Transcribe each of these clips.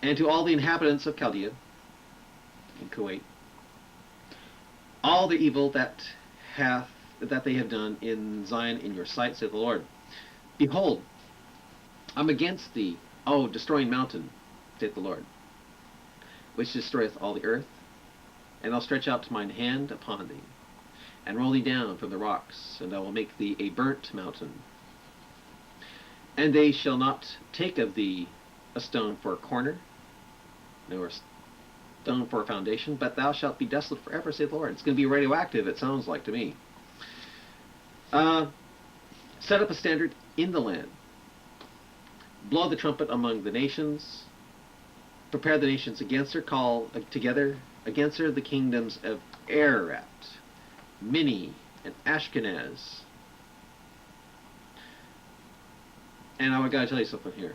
and to all the inhabitants of Chaldea in Kuwait, all the evil that they have done in Zion in your sight, saith the Lord. Behold, I'm against thee, O destroying mountain, saith the Lord, which destroyeth all the earth, and I'll stretch out mine hand upon thee, and roll thee down from the rocks, and I will make thee a burnt mountain. And they shall not take of thee a stone for a corner, nor a stone for a foundation, but thou shalt be desolate forever, saith the Lord. It's going to be radioactive, it sounds like to me. Set up a standard in the land. Blow the trumpet among the nations. Prepare the nations against her. Call together against her the kingdoms of Ararat, Mini, and Ashkenaz. And I got to tell you something here.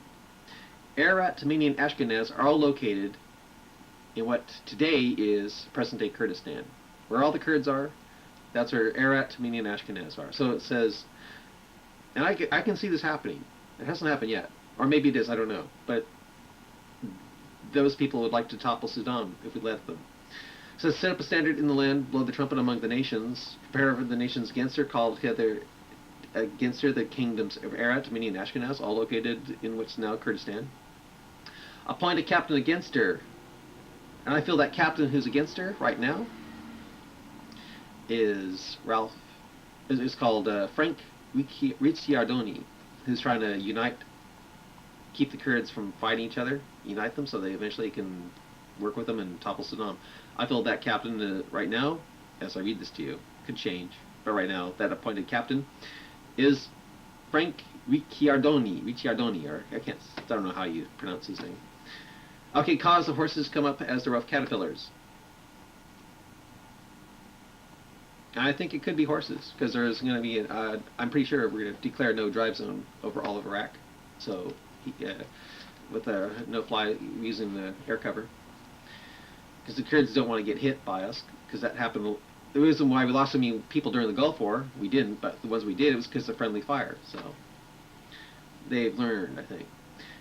Ararat, Mini, and Ashkenaz are all located in what today is present-day Kurdistan. Where all the Kurds are, that's where Ararat, Mini, and Ashkenaz are. So it says, and I can see this happening. It hasn't happened yet. Or maybe it is, I don't know. But those people would like to topple Saddam if we let them. It says, set up a standard in the land, blow the trumpet among the nations, prepare the nations against her, call together against her the kingdoms of Ararat, Mini, and Ashkenaz, all located in what's now Kurdistan. Appoint a captain against her. And I feel that captain who's against her right now is called Frank Ricciardoni, who's trying to keep the Kurds from fighting each other, unite them so they eventually can work with them and topple Saddam. I feel that captain right now, as I read this to you, could change, but right now that appointed captain is Frank Ricciardoni, or I don't know how you pronounce his name. Okay, cause the horses come up as the rough caterpillars. I think it could be horses, because there's going to be, I'm pretty sure we're going to declare no drive zone over all of Iraq. So, with no fly, using the air cover. Because the Kurds don't want to get hit by us, because that happened. The reason why we lost so many people during the Gulf War, we didn't, but the ones we did, it was because of friendly fire. So, they've learned, I think.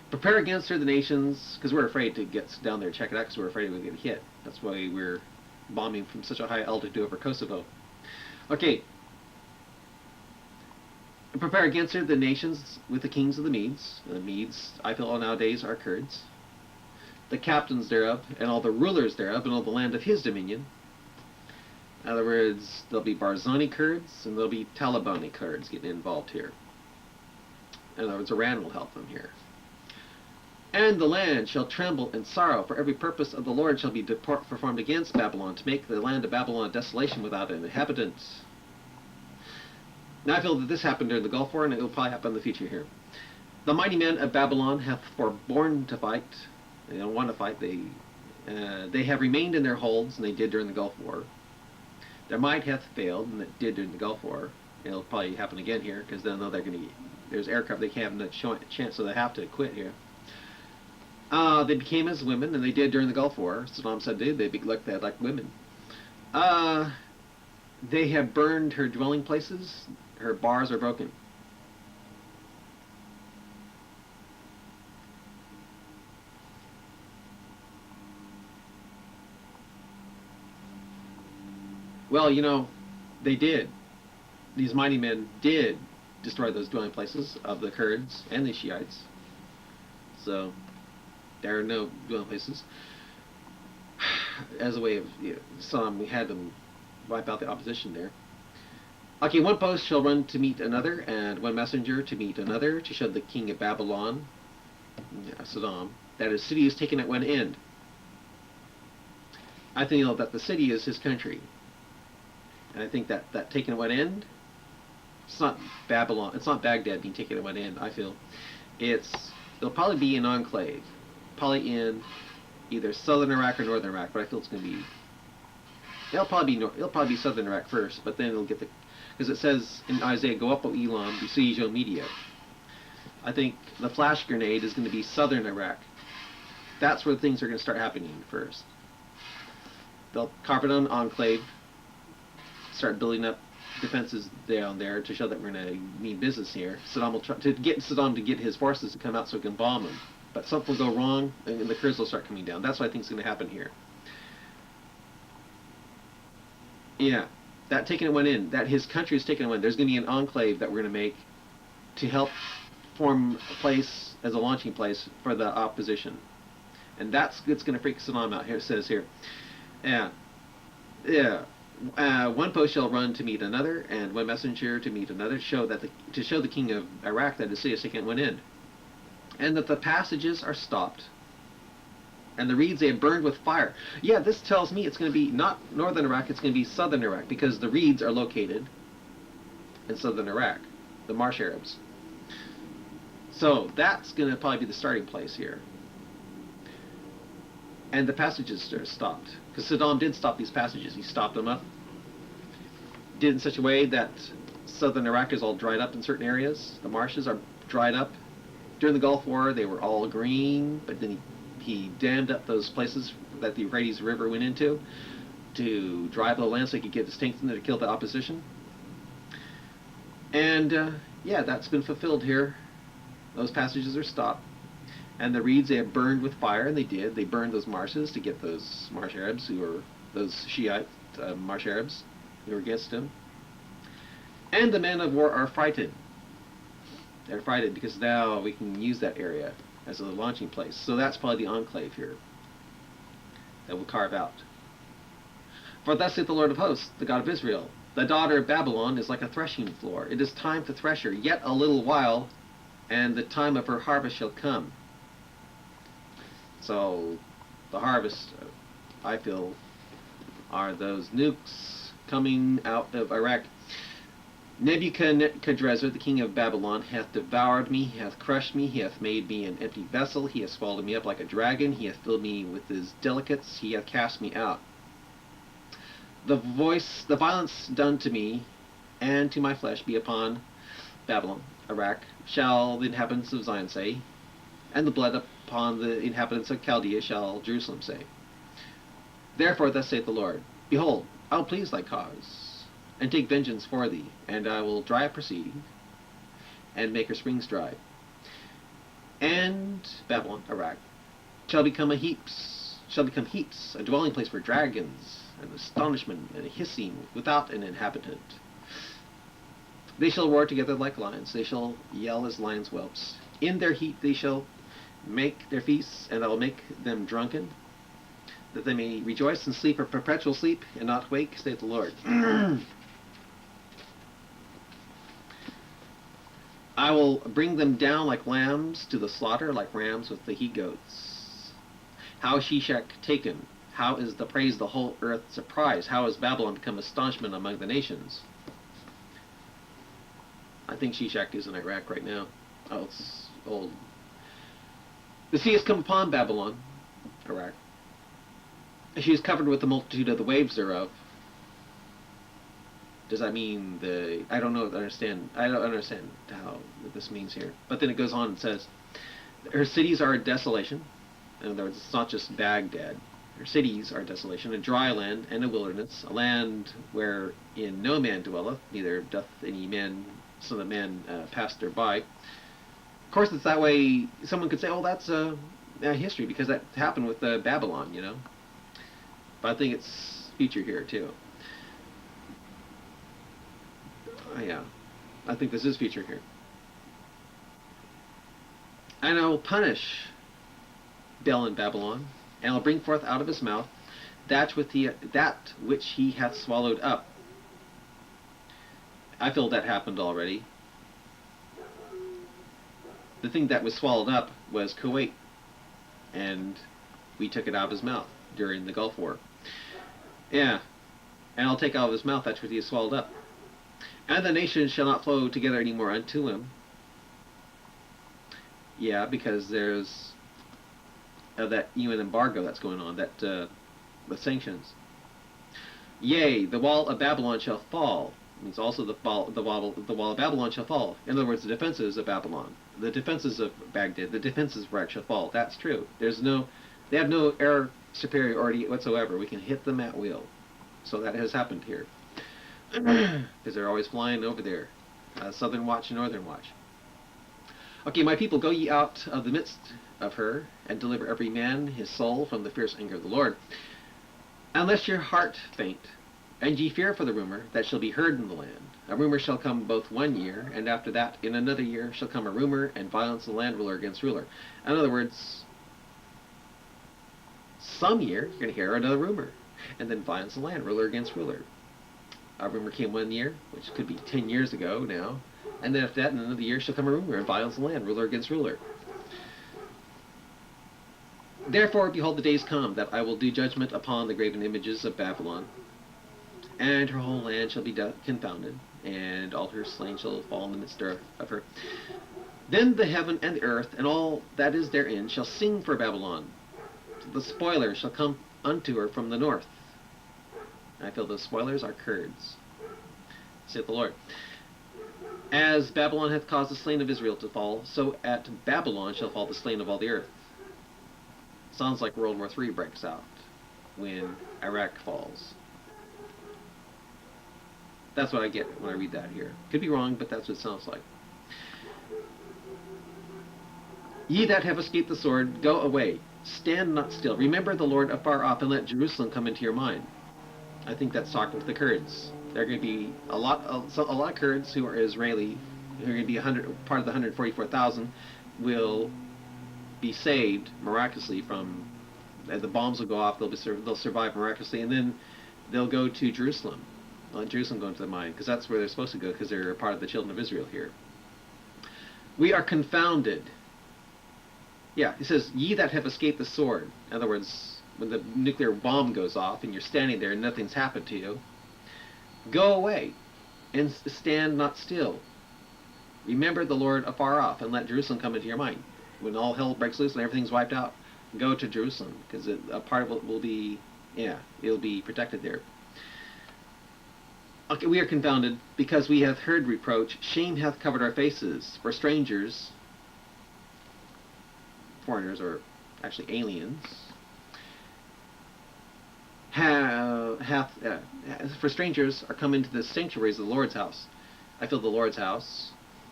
Prepare against her the nations, because we're afraid to get down there and check it out, because we're afraid we'll get hit. That's why we're bombing from such a high altitude over Kosovo. Okay. Prepare against her the nations with the kings of the Medes. The Medes, I feel nowadays, are Kurds. The captains thereof, and all the rulers thereof, and all the land of his dominion. In other words, there'll be Barzani Kurds, and there'll be Talibani Kurds getting involved here. In other words, Iran will help them here. And the land shall tremble in sorrow, for every purpose of the Lord shall be performed against Babylon, to make the land of Babylon a desolation without an inhabitant. Now I feel that this happened during the Gulf War, and it will probably happen in the future here. The mighty men of Babylon have forborne to fight. They don't want to fight. They have remained in their holds, and they did during the Gulf War. Their might hath failed, and it did during the Gulf War. It'll probably happen again here, because they'll know they're going to. There's aircraft. They can't have no chance, so they have to quit here. They became as women, and they did during the Gulf War. Saddam said they looked like women. They have burned her dwelling places. Her bars are broken. Well, they did. These mighty men did destroy those dwelling places of the Kurds and the Shiites. So there are no dwelling places. As a way of we had them wipe out the opposition there. Okay, one post shall run to meet another, and one messenger to meet another, to show the king of Babylon, Saddam, that his city is taken at one end. I think that the city is his country. And I think that taken at one end, it's not Babylon, it's not Baghdad being taken at one end, I feel. It'll probably be an enclave. Probably in either southern Iraq or northern Iraq, but I feel it's going to be. It'll probably be southern Iraq first, but then it'll get because it says in Isaiah, "Go up, O Elam, besiege, O Media." I think the flash grenade is going to be southern Iraq. That's where things are going to start happening first. They'll carve it on enclave, start building up defenses down there to show that we're going to mean business here. Saddam will try to get Saddam to get his forces to come out so he can bomb them. But something will go wrong, and the Kurds will start coming down. That's what I think is going to happen here. Yeah, that taking it went in. That his country is taking it went. There's going to be an enclave that we're going to make to help form a place as a launching place for the opposition. And that's it's going to freak Saddam out. Here it says here. Yeah. Yeah. One post shall run to meet another, and one messenger to meet another, to show the king of Iraq that his city is taken one in, and that the passages are stopped, and the reeds they have burned with fire. Yeah, this tells me it's going to be not northern Iraq, it's going to be southern Iraq, because the reeds are located in southern Iraq, the marsh Arabs. So that's going to probably be the starting place here. And the passages are stopped. Because Saddam did stop these passages. He stopped them up. Did it in such a way that southern Iraq is all dried up in certain areas. The marshes are dried up. During the Gulf War, they were all green, but then he dammed up those places that the Euphrates River went into to dry up the land so he could get his tanks in there to kill the opposition. And, yeah, that's been fulfilled here. Those passages are stopped. And the reeds they have burned with fire, and they did. They burned those marshes to get those marsh Arabs who were those Shiite marsh Arabs who were against him. And the men of war are frightened. They're frightened because now we can use that area as a launching place. So that's probably the enclave here that we'll carve out. For thus saith the Lord of hosts, the God of Israel, the daughter of Babylon is like a threshing floor. It is time to thresh her, yet a little while, and the time of her harvest shall come. So, the harvest, I feel, are those nukes coming out of Iraq. Nebuchadnezzar, the king of Babylon, hath devoured me, he hath crushed me, he hath made me an empty vessel, he hath swallowed me up like a dragon, he hath filled me with his delicates, he hath cast me out. The violence done to me and to my flesh be upon Babylon, Iraq, shall the inhabitants of Zion say, and the blood upon the inhabitants of Chaldea shall Jerusalem say. Therefore thus saith the Lord, Behold, I will please thy cause, and take vengeance for thee, and I will dry up her sea, and make her springs dry. And Babylon, Iraq, shall become heaps, a dwelling place for dragons, and astonishment, and a hissing without an inhabitant. They shall roar together like lions, they shall yell as lions' whelps. In their heat they shall make their feasts, and I will make them drunken, that they may rejoice and sleep a perpetual sleep, and not wake, saith the Lord. I will bring them down like lambs to the slaughter, like rams with the he-goats. How is Shishak taken? How is the praise of the whole earth surprised? How has Babylon become astonishment among the nations? I think Shishak is in Iraq right now. Oh, it's old. The sea has come upon Babylon, Iraq. She is covered with the multitude of the waves thereof. Does that mean I don't understand how what this means here. But then it goes on and says, her cities are a desolation. In other words, it's not just Baghdad. Her cities are desolation, a dry land and a wilderness, a land wherein no man dwelleth, neither doth any man, son of man, pass thereby. Of course, it's that way. Someone could say, "Oh, that's history," because that happened with Babylon, you know. But I think it's future here too. Yeah, I think this is future here. And I will punish Bel in Babylon, and I'll bring forth out of his mouth that which he hath swallowed up. I feel that happened already. The thing that was swallowed up was Kuwait, and we took it out of his mouth during the Gulf War. Yeah, and I'll take out of his mouth that which he has swallowed up. And the nations shall not flow together any more unto him. Yeah, because there's that UN embargo that's going on, that the sanctions. Yea, the wall of Babylon shall fall. It means also the wall of Babylon shall fall. In other words, the defenses of Babylon, the defenses of Baghdad, the defenses of Iraq shall fall. That's true. They have no air superiority whatsoever. We can hit them at will. So that has happened here. Because they're always flying over there. Southern watch and northern watch. Okay, my people, go ye out of the midst of her, and deliver every man his soul from the fierce anger of the Lord. Unless your heart faint, and ye fear for the rumor that shall be heard in the land. A rumor shall come both 1 year, and after that in another year shall come a rumor, and violence of the land, ruler against ruler. In other words, some year you're going to hear another rumor, and then violence of the land, ruler against ruler. A rumor came 1 year, which could be 10 years ago now, and then after that in another year shall come a rumor, and violence of the land, ruler against ruler. Therefore, behold, the days come that I will do judgment upon the graven images of Babylon, and her whole land shall be confounded, and all her slain shall fall in the midst of her. Then the heaven and the earth and all that is therein shall sing for Babylon. The spoilers shall come unto her from the north. I feel the spoilers are Kurds, saith the Lord. As Babylon hath caused the slain of Israel to fall, so at Babylon shall fall the slain of all the earth. Sounds like World War III breaks out when Iraq falls. That's what I get when I read that here. Could be wrong, but that's what it sounds like. Ye that have escaped the sword, go away. Stand not still. Remember the Lord afar off, and let Jerusalem come into your mind. I think that's talking to the Kurds. There are going to be a lot of Kurds who are Israeli, who are going to be part of the 144,000, will be saved miraculously from. The bombs will go off. They'll survive miraculously, and then they'll go to Jerusalem. Let Jerusalem go into their mind, because that's where they're supposed to go, because they're part of the children of Israel here. We are confounded. Yeah, he says, ye that have escaped the sword. In other words, when the nuclear bomb goes off and you're standing there and nothing's happened to you, go away and stand not still. Remember the Lord afar off, and let Jerusalem come into your mind. When all hell breaks loose and everything's wiped out, go to Jerusalem, because a part of it will be, it'll be protected there. Okay, we are confounded, because we have heard reproach. Shame hath covered our faces. For strangers, foreigners, or actually aliens, for strangers are come into the sanctuaries of the Lord's house. I feel the Lord's house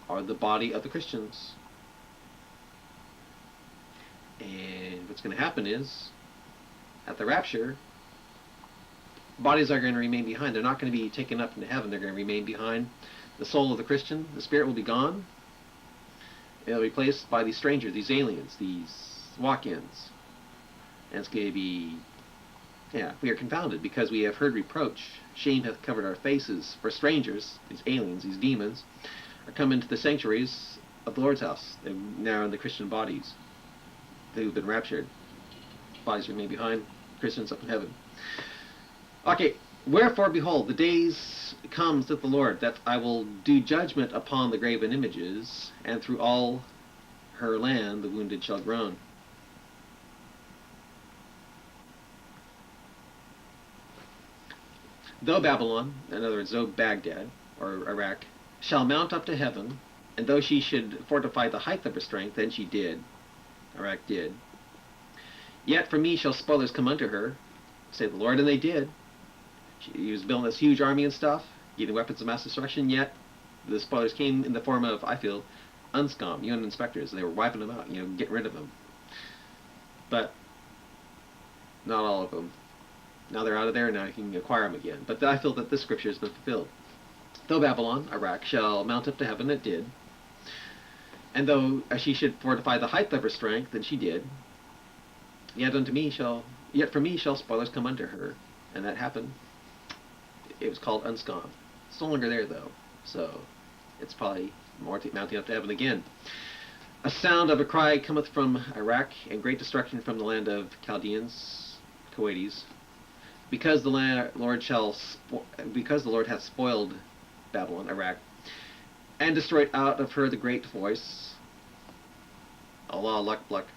are the body of the Christians. And what's going to happen is, at the rapture, bodies are going to remain behind. They're not going to be taken up into heaven. They're going to remain behind. The soul of the Christian, the spirit will be gone. It'll be replaced by these strangers, these aliens, these walk-ins. And it's going to be, we are confounded, because we have heard reproach. Shame hath covered our faces. For strangers, these aliens, these demons, are come into the sanctuaries of the Lord's house. They're now in the Christian bodies. They've been raptured. Bodies remain behind. Christians up in heaven. Okay, wherefore, behold, the days come, saith the Lord, that I will do judgment upon the graven images, and through all her land the wounded shall groan. Though Babylon, in other words, though Baghdad, or Iraq, shall mount up to heaven, and though she should fortify the height of her strength, then she did, Iraq did, yet for me shall spoilers come unto her, saith the Lord, and they did. He was building this huge army and stuff, getting weapons of mass destruction, yet the spoilers came in the form of, I feel, UNSCOM, UN inspectors, and they were wiping them out, getting rid of them. But not all of them. Now they're out of there, and now you can acquire them again. But I feel that this scripture has been fulfilled. Though Babylon, Iraq, shall mount up to heaven, it did. And though she should fortify the height of her strength, and she did, yet for me shall spoilers come unto her. And that happened. It was called UNSCOM. It's no longer there, though, so it's probably mounting up to heaven again. A sound of a cry cometh from Iraq, and great destruction from the land of Chaldeans, Kuwaitis, because the Lord hath spoiled Babylon, Iraq, and destroyed out of her the great voice. Allah, luck, pluck.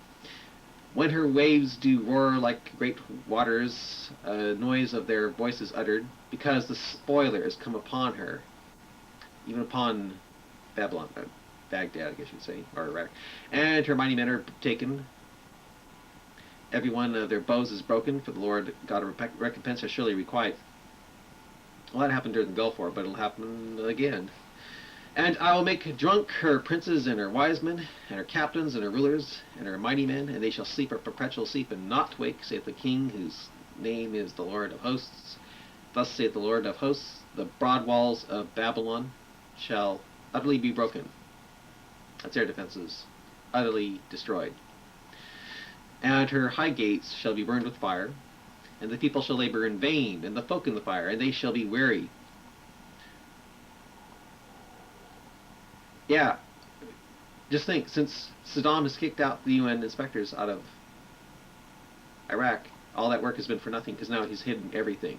When her waves do roar like great waters, a noise of their voices uttered, because the spoiler is come upon her, even upon Babylon, Baghdad, I guess you'd say, or Iraq. And her mighty men are taken. Every one of their bows is broken, for the Lord God of recompense has surely requited. Well, that happened during the Gulf War, but it'll happen again. And I will make drunk her princes and her wise men, and her captains and her rulers, and her mighty men, and they shall sleep a perpetual sleep and not wake, saith the King, whose name is the Lord of hosts. Thus saith the Lord of hosts, the broad walls of Babylon shall utterly be broken. That's their defenses, utterly destroyed. And her high gates shall be burned with fire, and the people shall labor in vain, and the folk in the fire, and they shall be weary. Yeah, just think, since Saddam has kicked out the UN inspectors out of Iraq, all that work has been for nothing, because now he's hidden everything.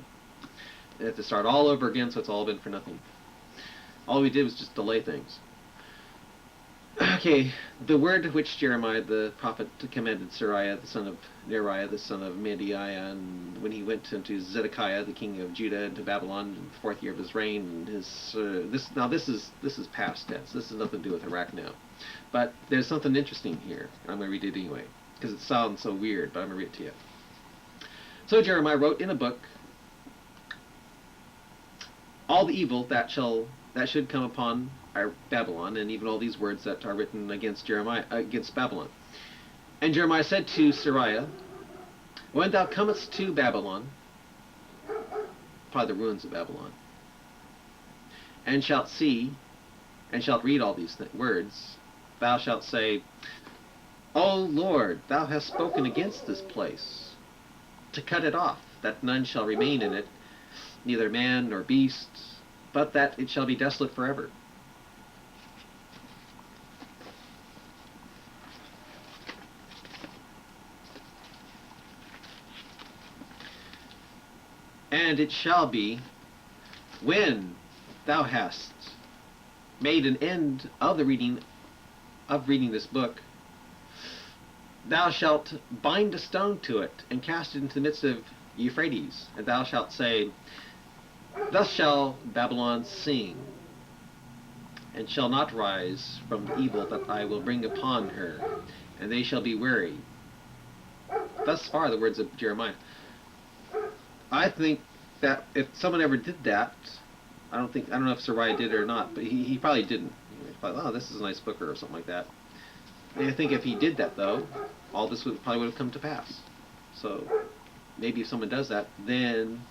They have to start all over again, so it's all been for nothing. All we did was just delay things. Okay, the word which Jeremiah the prophet commanded Sariah the son of Neriah the son of Mediaiah, and when he went unto Zedekiah the king of Judah into Babylon in the 4th year of his reign, and his this is past tense. This has nothing to do with Iraq now, but there's something interesting here. I'm going to read it anyway because it sounds so weird, but I'm going to read it to you. So Jeremiah wrote in a book all the evil that should come upon Babylon, and even all these words that are written against Babylon. And Jeremiah said to Sariah, when thou comest to Babylon, probably the ruins of Babylon, and shalt see, and shalt read all these words, thou shalt say, O Lord, thou hast spoken against this place, to cut it off, that none shall remain in it, neither man nor beast, but that it shall be desolate forever. And it shall be, when thou hast made an end of the reading this book, thou shalt bind a stone to it, and cast it into the midst of Euphrates, and thou shalt say, thus shall Babylon sing, and shall not rise from the evil that I will bring upon her, and they shall be weary. Thus far the words of Jeremiah. I think that if someone ever did that, I don't know if Sariah did it or not, but he probably didn't. He probably, oh, this is a nice book or something like that. And I think if he did that, though, all this probably would have come to pass. So maybe if someone does that, then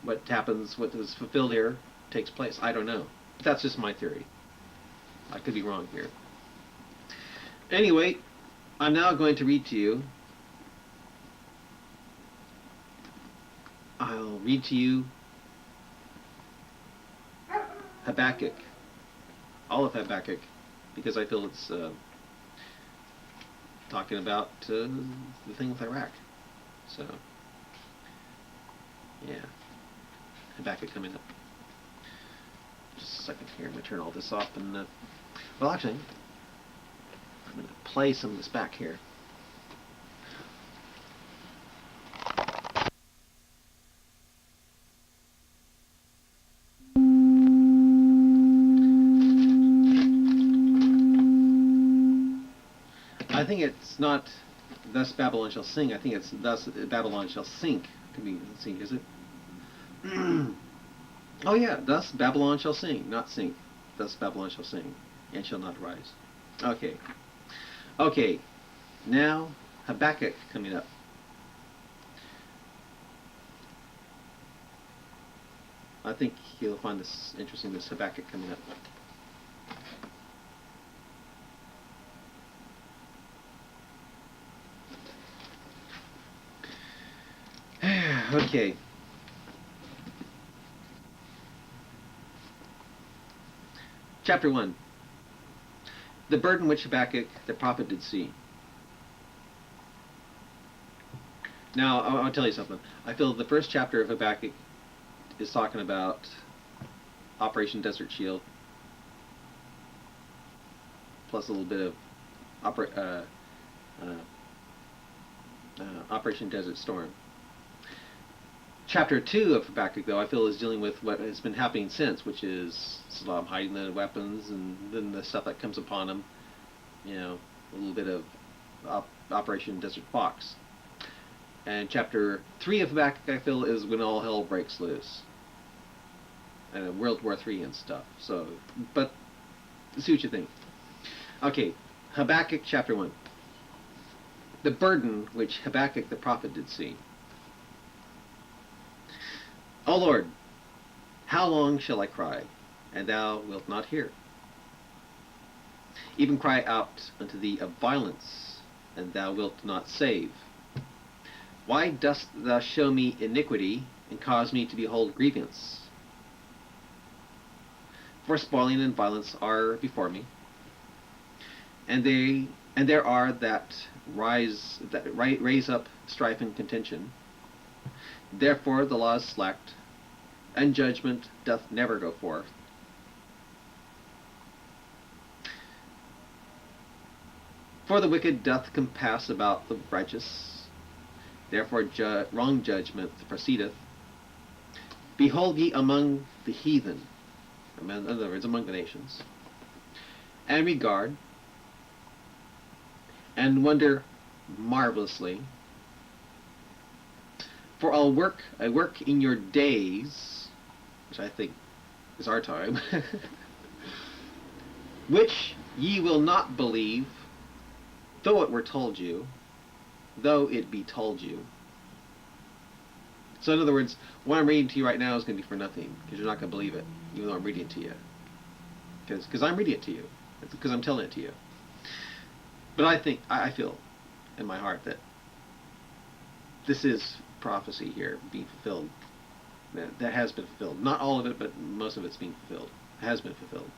what happens, what is fulfilled here, takes place. I don't know. But that's just my theory. I could be wrong here. Anyway, I'm now going to read to you. I'll read to you Habakkuk, all of Habakkuk, because I feel it's talking about the thing with Iraq. So, yeah, Habakkuk coming up. Just a second here, I'm going to turn all this off and, well actually, I'm going to play some of this back here. I think it's not thus Babylon shall sing. I think it's thus Babylon shall sink. Can be sink, is it? Oh yeah, thus Babylon shall sing, not sink. Thus Babylon shall sing, and shall not rise. Okay. Okay. Now Habakkuk coming up. I think you'll find this interesting, this Habakkuk coming up. Okay. Chapter 1. The burden which Habakkuk the prophet did see. Now, I'll tell you something. I feel the first chapter of Habakkuk is talking about Operation Desert Shield, plus a little bit of Operation Desert Storm. Chapter 2 of Habakkuk, though, I feel is dealing with what has been happening since, which is Saddam hiding the weapons and then the stuff that comes upon him. You know, a little bit of Operation Desert Fox. And chapter 3 of Habakkuk, I feel, is when all hell breaks loose. And World War III and stuff. So, but See what you think. Okay, Habakkuk chapter 1. The burden which Habakkuk the prophet did see. O Lord, how long shall I cry, and thou wilt not hear? Even cry out unto thee of violence, and thou wilt not save. Why dost thou show me iniquity, and cause me to behold grievance? For spoiling and violence are before me, and there are that raise up strife and contention. Therefore the law is slacked, and judgment doth never go forth. For the wicked doth compass about the righteous, therefore wrong judgment proceedeth. Behold ye among the heathen, in other words, among the nations, and regard, and wonder marvelously. For I work in your days, which I think is our time, which ye will not believe, though it were told you, though it be told you. So in other words, what I'm reading to you right now is going to be for nothing, because you're not going to believe it, even though I'm reading it to you. Because I'm reading it to you. It's because I'm telling it to you. But I feel in my heart that this is prophecy here being fulfilled. That has been fulfilled. Not all of it, but most of it's being fulfilled. It has been fulfilled.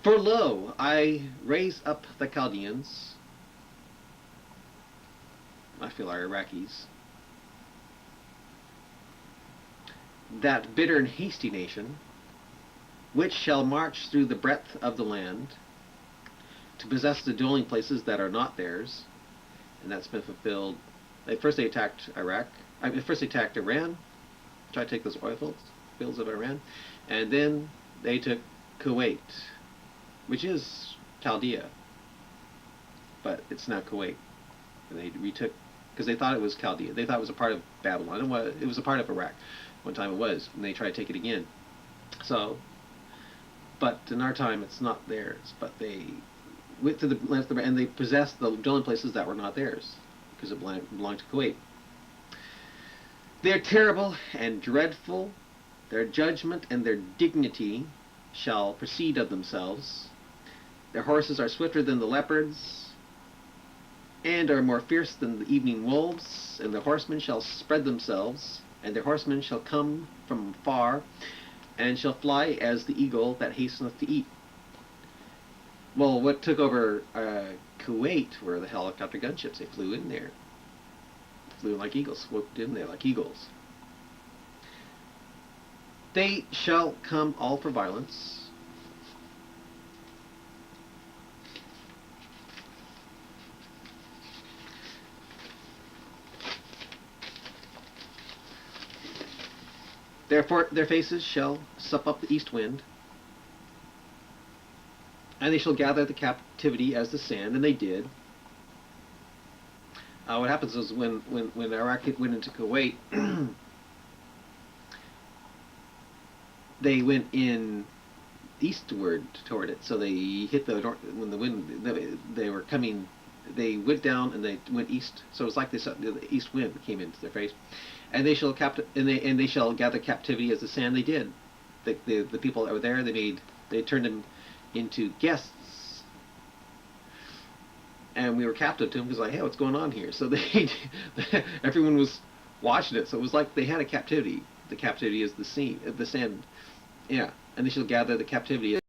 For lo, I raise up the Chaldeans, I feel our Iraqis, that bitter and hasty nation, which shall march through the breadth of the land, to possess the dwelling places that are not theirs. And that's been fulfilled. First they attacked Iraq. First they attacked Iran, tried to take those oil fields of Iran, and then they took Kuwait, which is Chaldea, but it's not Kuwait. And they retook, because they thought it was Chaldea. They thought it was a part of Babylon. It was a part of Iraq. One time it was, and they tried to take it again. So, but in our time it's not theirs. But they went to the land and they possessed the dwelling places that were not theirs, because it belonged to Kuwait. They are terrible and dreadful. Their judgment and their dignity shall proceed of themselves. Their horses are swifter than the leopards, and are more fierce than the evening wolves. And the horsemen shall spread themselves, and their horsemen shall come from far, and shall fly as the eagle that hasteneth to eat. Well, what took over Kuwait were the helicopter gunships. They flew in there. Flew like eagles, swooped in there like eagles. They shall come all for violence. Therefore their faces shall sup up the east wind, and they shall gather the captivity as the sand, and they did. What happens is when Iraq went into Kuwait, they went in eastward toward it. So they hit the north, when the wind, they were coming, they went down and they went east. So it's like the east wind came into their face, and they shall they shall gather captivity as the sand. They did. The people that were there, they turned them into guests. And we were captive to them because like, hey, what's going on here? So everyone was watching it. So it was like they had a captivity. The captivity is the sand. Yeah. And they shall gather the captivity